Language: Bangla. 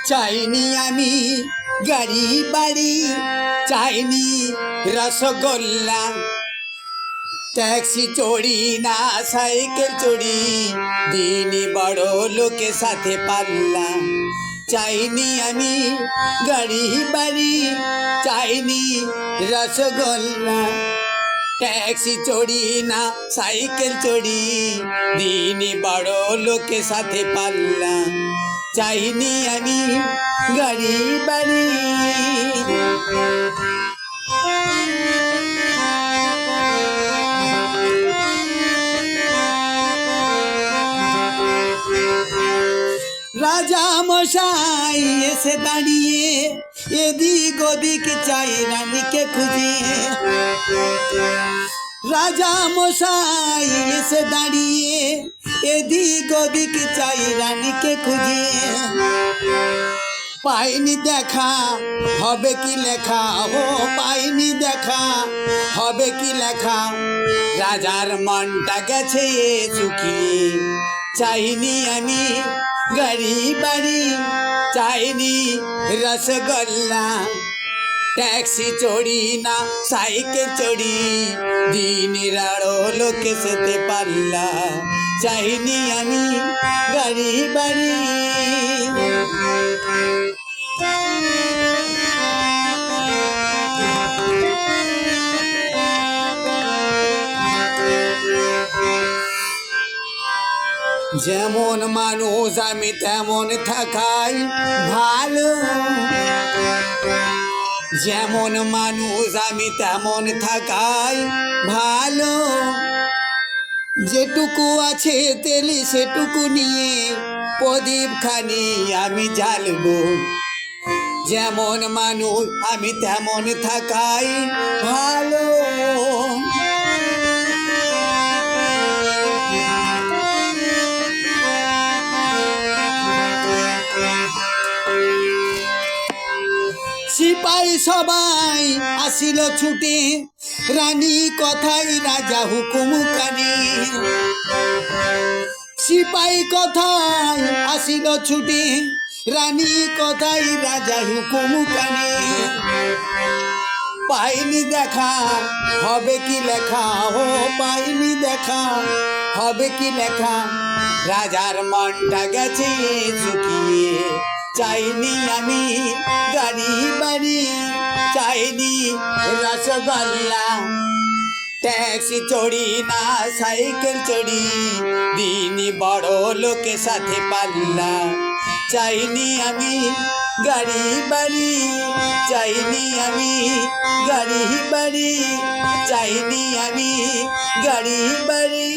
চাইনি আমি গাড়ি বাড়ি, চাইনি রসগোল্লা, ট্যাক্সি চড়ি না সাইকেল চড়ি, দিনই বড় লোকের সাথে পাল্লা। চাইনি আমি গাড়ি বাড়ি, চাইনি রসগোল্লা, ট্যাক্সি চড়ি না সাইকেল চড়ি, দিনই বড় লোকের সাথে পাল্লা। চাইনি আমি গাড়ি বাড়ি। রাজা মশাই এসে দাঁড়িয়ে, এদিক ওদিক চাই রানীকে খুঁজিয়ে। রাজা মশাই এসে দাঁড়িয়ে, এদিক ওদিক চাই রানীকে খুঁজিয়ে। পাইনি দেখা হবে কি লেখা, ও পাইনি দেখা হবে কি লেখা, রাজার মনটা গেছে চুকিয়ে। চাইনি আমি গাড়ি বাড়ি, চাইনি রসগোল্লা, ট্যাক্সি চড়ি না সাইকেল চড়ি, দিনের আড়ো লোকে সাথে পাল্লা। চাইনি আমি গাড়ি বাড়ি। যেমন মানুষ আমি তেমন থাকাই ভালো, যেমন মানুষ আমি তেমন থাকাই ভালো। যেটুকু আছে তেলি সেটুকু নিয়ে প্রদীপ খানি আমি জ্বালবো। যেমন মানুষ আমি তেমন থাকাই ভালো। সিপাই সবাই আসিল ছুটে, রানী কথাই রাজা হুকুম কানে। সিপাই কথাই আসিল ছুটে, রানী কথাই রাজা হুকুম কানে। পাইনি দেখা হবে কি লেখা, ও পাইনি দেখা হবে কি লেখা, রাজার মনটা গেছে চুকিয়ে। চাইনি আমি গাড়ি বাড়ি, চাইনি রসগোল্লা, ট্যাক্সি চড়ি না সাইকেল চড়ি, দিনই বড় লোকের সাথে পাল্লা। চাইনি আমি গাড়ি বাড়ি, চাইনি আমি গাড়ি বাড়ি, চাইনি আমি গাড়ি বাড়ি।